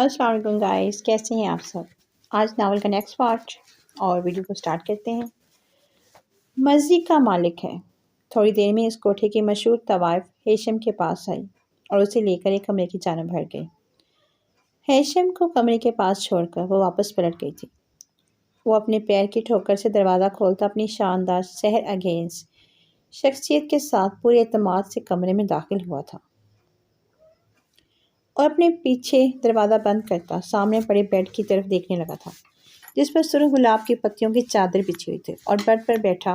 السلام علیکم گائز، کیسے ہیں آپ سب؟ آج ناول کا نیکسٹ پارٹ اور ویڈیو کو سٹارٹ کرتے ہیں۔ مرضی کا مالک ہے۔ تھوڑی دیر میں اس کوٹھے کی مشہور طوائف ہیشم کے پاس آئی اور اسے لے کر ایک کمرے کی جانب بڑھ گئی۔ ہیشم کو کمرے کے پاس چھوڑ کر وہ واپس پلٹ گئی تھی۔ وہ اپنے پیر کی ٹھوکر سے دروازہ کھولتا اپنی شاندار سحر انگیز شخصیت کے ساتھ پورے اعتماد سے کمرے میں داخل ہوا تھا اور اپنے پیچھے دروازہ بند کرتا سامنے پڑے بیڈ کی طرف دیکھنے لگا تھا، جس پر سرخ گلاب کی پتیوں کی چادر بچھی ہوئی تھی، اور بیڈ پر بیٹھا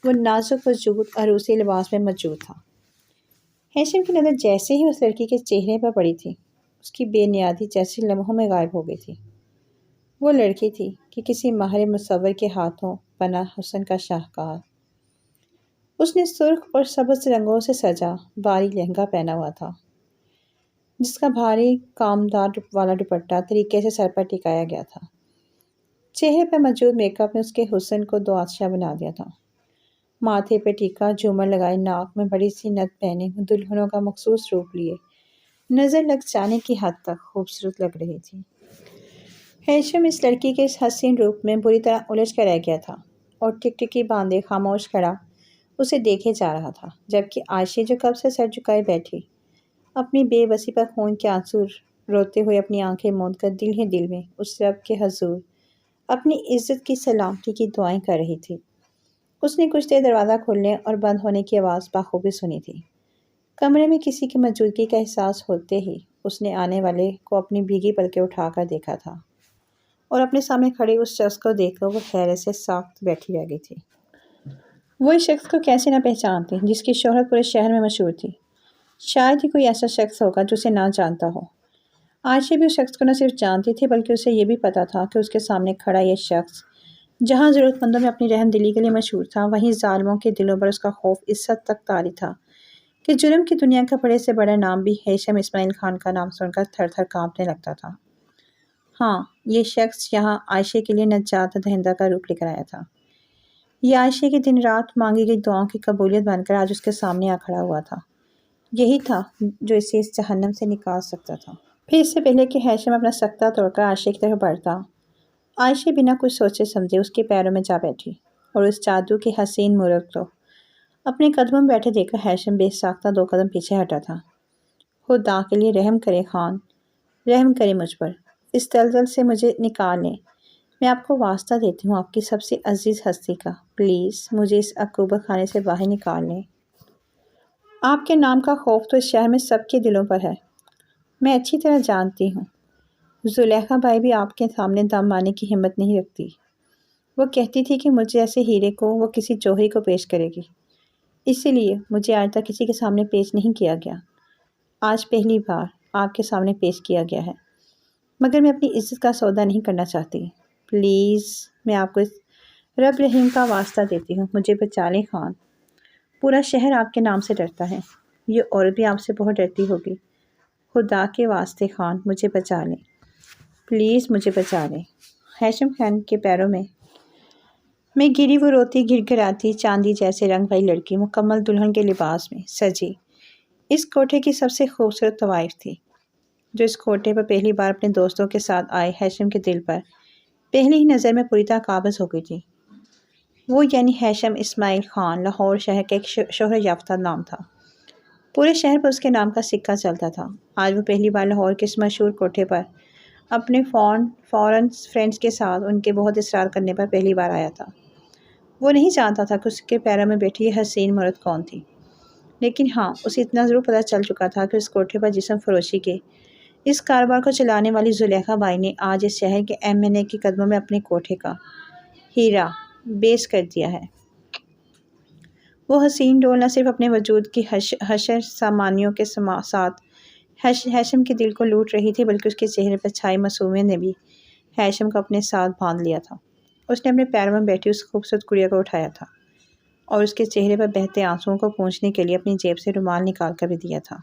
وہ نازک وجود عروسی لباس میں موجود تھا۔ ہیشم کی نظر جیسے ہی اس لڑکی کے چہرے پر پڑی تھی، اس کی بے نیازی جیسے لمحوں میں غائب ہو گئی تھی۔ وہ لڑکی تھی کہ کسی ماہر مصور کے ہاتھوں بنا حسن کا شاہکار۔ اس نے سرخ اور سبز رنگوں سے سجا بھاری لہنگا پہنا ہوا تھا، جس کا بھاری کامدار والا دوپٹہ طریقے سے سر پر ٹکایا گیا تھا۔ چہرے پر موجود میک اپ نے اس کے حسن کو دوآتشا بنا دیا تھا۔ ماتھے پہ ٹیکا، جھومر لگائے، ناک میں بڑی سی نتھ پہنے دلہنوں کا مخصوص روپ لیے نظر لگ جانے کی حد تک خوبصورت لگ رہی تھی۔ ہیشم اس لڑکی کے اس حسین روپ میں بری طرح الجھ کر رہ گیا تھا اور ٹکٹکی باندھے خاموش کھڑا اسے دیکھے جا رہا تھا، جبکہ عائشہ جو کب سے سر جھکائے بیٹھی اپنی بے بسی پر خون کے آنسو روتے ہوئے اپنی آنکھیں موند کر دل ہی دل میں اس رب کے حضور اپنی عزت کی سلامتی کی دعائیں کر رہی تھی۔ اس نے کچھ دیر دروازہ کھلنے اور بند ہونے کی آواز بخوبی سنی تھی۔ کمرے میں کسی کی موجودگی کا احساس ہوتے ہی اس نے آنے والے کو اپنی بھیگی پلکیں اٹھا کر دیکھا تھا اور اپنے سامنے کھڑے اس شخص کو دیکھ کر وہ حیرت سے ساکت بیٹھی رہ گئی تھی۔ وہ اس شخص کو کیسے نہ پہچانتی جس کی شہرت پورے شہر میں مشہور تھی؟ شاید ہی کوئی ایسا شخص ہوگا جو اسے نہ جانتا ہو۔ عائشہ بھی اس شخص کو نہ صرف جانتی تھی بلکہ اسے یہ بھی پتا تھا کہ اس کے سامنے کھڑا یہ شخص جہاں ضرورت مندوں میں اپنی رحم دلی کے لیے مشہور تھا، وہیں ظالموں کے دلوں پر اس کا خوف اس حد تک طاری تھا کہ جرم کی دنیا کا بڑے سے بڑا نام بھی ہیشم اسماعیل خان کا نام سن کر تھر تھر کانپنے لگتا تھا۔ ہاں، یہ شخص یہاں عائشہ کے لیے نجات دہندہ کا روپ لے کر آیا تھا۔ یہ عائشہ کی دن رات مانگی گئی دعاؤں کی قبولیت بن کر آج اس کے سامنے آ کھڑا ہوا تھا۔ یہی تھا جو اسے اس جہنم سے نکال سکتا تھا۔ پھر اس سے پہلے کہ ہیشم اپنا سکتہ توڑ کر عائشہ کی طرف بڑھتا، عائشہ بنا کچھ سوچے سمجھے اس کے پیروں میں جا بیٹھی اور اس جادو کے حسین مورت کو اپنے قدموں میں بیٹھے دیکھ کر ہیشم بے ساختہ 2 قدم پیچھے ہٹا تھا۔ خدا کے لیے رحم کرے خان، رحم کرے مجھ پر، اس دلدل سے مجھے نکال لیں۔ میں آپ کو واسطہ دیتی ہوں آپ کی سب سے عزیز ہستی کا، پلیز مجھے اس عقوبت خانے سے باہر نکال لیں۔ آپ کے نام کا خوف تو اس شہر میں سب کے دلوں پر ہے، میں اچھی طرح جانتی ہوں۔ زلیخا بائی بھی آپ کے سامنے دم مارنے کی ہمت نہیں رکھتی۔ وہ کہتی تھی کہ مجھ جیسے ہیرے کو وہ کسی جوہری کو پیش کرے گی، اسی لیے مجھے آج تک کسی کے سامنے پیش نہیں کیا گیا۔ آج پہلی بار آپ کے سامنے پیش کیا گیا ہے، مگر میں اپنی عزت کا سودا نہیں کرنا چاہتی۔ پلیز میں آپ کو اس رب رحیم کا واسطہ دیتی ہوں، مجھے بچا لیں خان۔ پورا شہر آپ کے نام سے ڈرتا ہے، یہ عورت بھی آپ سے بہت ڈرتی ہوگی۔ خدا کے واسطے خان مجھے بچا لیں، پلیز مجھے بچا لیں۔ ہیشم خان کے پیروں میں گری وہ روتی گڑ گڑاتی چاندی جیسے رنگ والی لڑکی مکمل دلہن کے لباس میں سجی اس کوٹھے کی سب سے خوبصورت طوائف تھی، جو اس کوٹھے پر پہلی بار اپنے دوستوں کے ساتھ آئے ہیشم کے دل پر پہلی ہی نظر میں پوری طرح قابض ہو گئی تھی۔ وہ یعنی ہیشم اسماعیل خان لاہور شہر کا ایک شہرت یافتہ نام تھا۔ پورے شہر پر اس کے نام کا سکہ چلتا تھا۔ آج وہ پہلی بار لاہور کے اس مشہور کوٹھے پر اپنے فورن فرینڈز کے ساتھ ان کے بہت اصرار کرنے پر پہلی بار آیا تھا۔ وہ نہیں جانتا تھا کہ اس کے پیروں میں بیٹھی یہ حسین مرد کون تھی، لیکن ہاں اسے اتنا ضرور پتہ چل چکا تھا کہ اس کوٹھے پر جسم فروشی کے اس کاروبار کو چلانے والی زلیخا بائی نے آج اس شہر کے M&A کے قدموں میں اپنے کوٹھے کا ہیرا بیس کر دیا ہے۔ وہ حسین ڈول نہ صرف اپنے وجود کی حشر سامانیوں کے ساتھ ہیشم کے دل کو لوٹ رہی تھی، بلکہ اس کے چہرے پر چھائی معصومیت نے بھی ہیشم کو اپنے ساتھ باندھ لیا تھا۔ اس نے اپنے پیروں میں بیٹھی اس خوبصورت گڑیا کو اٹھایا تھا اور اس کے چہرے پر بہتے آنسوؤں کو پونچھنے کے لیے اپنی جیب سے رومال نکال کر بھی دیا تھا۔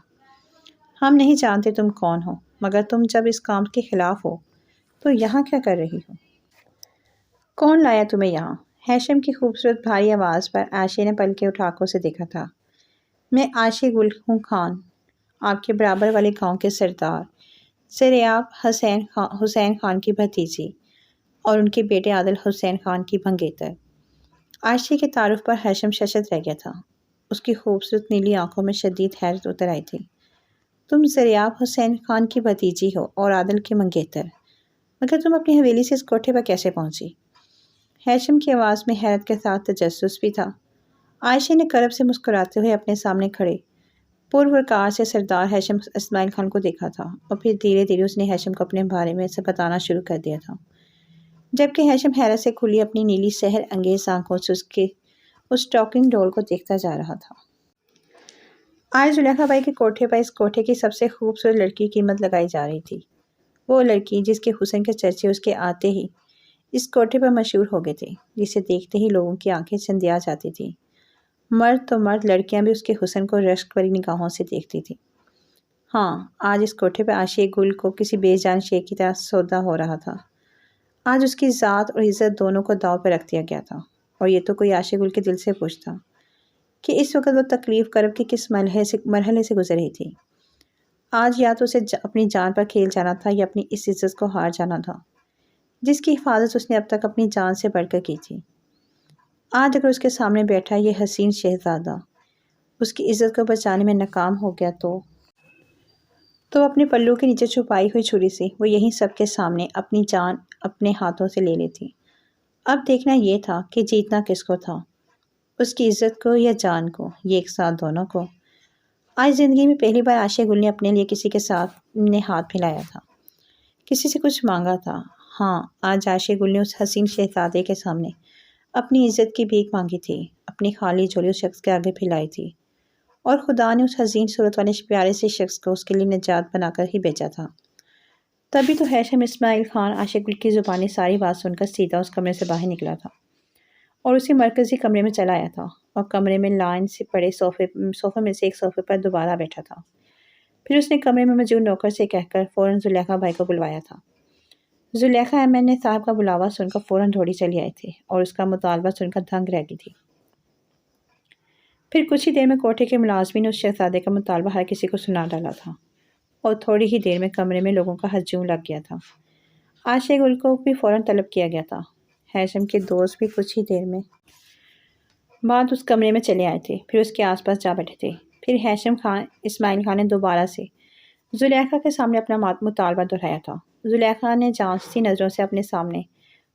ہم نہیں جانتے تم کون ہو، مگر تم جب اس کام کے خلاف ہو تو یہاں کیا کر رہی ہو؟ کون لایا تمہیں یہاں؟ ہیشم کی خوبصورت بھاری آواز پر عائشہ نے پلکیں اٹھا کر اسے دیکھا تھا۔ میں عائشہ گل ہوں خان، آپ کے برابر والے گاؤں کے سردار زریاب حسین خان کی بھتیجی اور ان کے بیٹے عادل حسین خان کی بھنگیتر۔ عائشہ کے تعارف پر ہیثم ششد رہ گیا تھا۔ اس کی خوبصورت نیلی آنکھوں میں شدید حیرت اتر آئی تھی۔ تم زریاب حسین خان کی بھتیجی ہو اور عادل کی منگیتر، مگر تم اپنی حویلی سے اس کوٹھے پر کیسے پہنچی؟ ہیثم کی آواز میں حیرت کے ساتھ تجسس بھی تھا۔ عائشہ نے کرب سے مسکراتے ہوئے اپنے سامنے کھڑے پروقار سے سردار ہیثم اسماعیل خان کو دیکھا تھا، اور پھر دھیرے دھیرے اس نے ہیثم کو اپنے بارے میں سے بتانا شروع کر دیا تھا، جبکہ ہیثم حیرت سے کھلی اپنی نیلی سحر انگیز آنکھوں سے اس ٹاکنگ ڈول کو دیکھتا جا رہا تھا۔ آج زلیخا بائی کے کوٹھے پر اس کوٹھے کی سب سے خوبصورت لڑکی کی قیمت لگائی جا رہی تھی، وہ لڑکی جس کے حسن کے چرچے اس کے آتے ہی اس کوٹھے پر مشہور ہو گئے تھے، جسے دیکھتے ہی لوگوں کی آنکھیں چندیا جاتی تھیں۔ مرد تو مرد، لڑکیاں بھی اس کے حسن کو رشک بھری نگاہوں سے دیکھتی تھیں۔ ہاں، آج اس کوٹھے پہ عاشق گل کو کسی بے جان شے کی طرح سودا ہو رہا تھا۔ آج اس کی ذات اور عزت دونوں کو داؤ پہ رکھ دیا گیا تھا، اور یہ تو کوئی عاشق گل کے دل سے پوچھتا کہ اس وقت وہ تکلیف کرب کے کس مرحلے سے گزر رہی تھی۔ آج یا تو اسے اپنی جان پر کھیل جانا تھا یا اپنی اس عزت کو ہار جانا تھا، جس کی حفاظت اس نے اب تک اپنی جان سے بڑھ کر کی تھی۔ آج اگر اس کے سامنے بیٹھا یہ حسین شہزادہ اس کی عزت کو بچانے میں ناکام ہو گیا تو اپنے پلو کے نیچے چھپائی ہوئی چھری سے وہ یہیں سب کے سامنے اپنی جان اپنے ہاتھوں سے لے لیتی۔ اب دیکھنا یہ تھا کہ جیتنا کس کو تھا، اس کی عزت کو یا جان کو، یہ ایک ساتھ دونوں کو۔ آج زندگی میں پہلی بار عاشق گل نے اپنے لیے کسی کے ساتھ نے ہاتھ ملایا تھا، کسی سے کچھ مانگا تھا۔ ہاں، آج عاشق گل نے اس حسین شہزادے کے سامنے اپنی عزت کی بھیک مانگی تھی، اپنی خالی جھولی اس شخص کے آگے پھیلائی تھی، اور خدا نے اس حسین صورت والے پیارے سے شخص کو اس کے لیے نجات بنا کر ہی بھیجا تھا۔ تبھی تو ہیثم اسماعیل خان عاشق گل کی زبانی ساری بات سن کر سیدھا اس کمرے سے باہر نکلا تھا اور اسی مرکزی کمرے میں چلا آیا تھا، اور کمرے میں لائن سے پڑے صوفے میں سے ایک صوفے پر دوبارہ بیٹھا تھا۔ پھر اس نے کمرے میں موجود نوکر سے کہہ کر فوراً زلیخا بائی کو بلوایا تھا۔ زلیخا ایم صاحب کا بلاوا سن کر فوراً دوڑی چلی آئی تھی اور اس کا مطالبہ سن کر دنگ رہ گئی تھی۔ پھر کچھ ہی دیر میں کوٹھے کے ملازمین نے اس شہزادے کا مطالبہ ہر کسی کو سنا ڈالا تھا، اور تھوڑی ہی دیر میں کمرے میں لوگوں کا ہجوم لگ گیا تھا۔ عاشق گل کو بھی فوراً طلب کیا گیا تھا۔ ہیثم کے دوست بھی کچھ ہی دیر میں بعد اس کمرے میں چلے آئے تھے، پھر اس کے آس پاس جا بیٹھے تھے۔ پھر ہیثم اسماعیل خان نے دوبارہ سے زلیخا کے سامنے اپنا مطالبہ دہرایا تھا۔ زلیخا نے جانچتی نظروں سے اپنے سامنے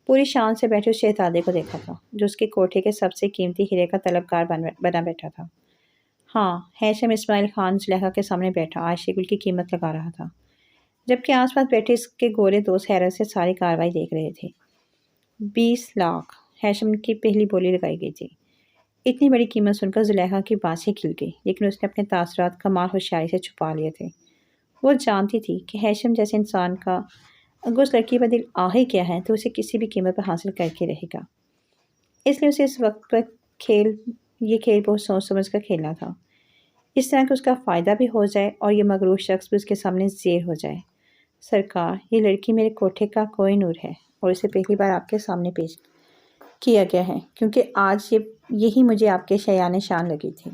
پوری شان سے بیٹھے اس شہزادے کو دیکھا تھا، جو اس کے کوٹھے کے سب سے قیمتی ہیرے کا طلبگار بنا بیٹھا تھا۔ ہاں، ہیثم اسماعیل خان زلیخا کے سامنے بیٹھا عاشق گل کی قیمت لگا رہا تھا، جبکہ آس پاس بیٹھے اس کے گورے دوست حیرت سے ساری کارروائی دیکھ رہے تھے۔ 20 لاکھ ہیثم کی پہلی بولی لگائی گئی تھی۔ اتنی بڑی قیمت سن کر زلیخا کی بانسیں کھل گئی، لیکن اس نے اپنے تاثرات کمال ہوشیاری سے چھپا لیے تھے۔ وہ جانتی تھی کہ ہیثم جیسے انسان کا اگر اس لڑکی پر دل آ ہی کیا ہے تو اسے کسی بھی قیمت پر حاصل کر کے رہے گا۔ اس لیے اسے اس وقت پر یہ کھیل بہت سوچ سمجھ کر کھیلنا تھا، اس طرح کہ اس کا فائدہ بھی ہو جائے اور یہ مغرور شخص بھی اس کے سامنے زیر ہو جائے۔ سرکار، یہ لڑکی میرے کوٹھے کا کوہ نور ہے، اور اسے پہلی بار آپ کے سامنے پیش کیا گیا ہے، کیونکہ آج یہی مجھے آپ کے شایان شان لگی تھی۔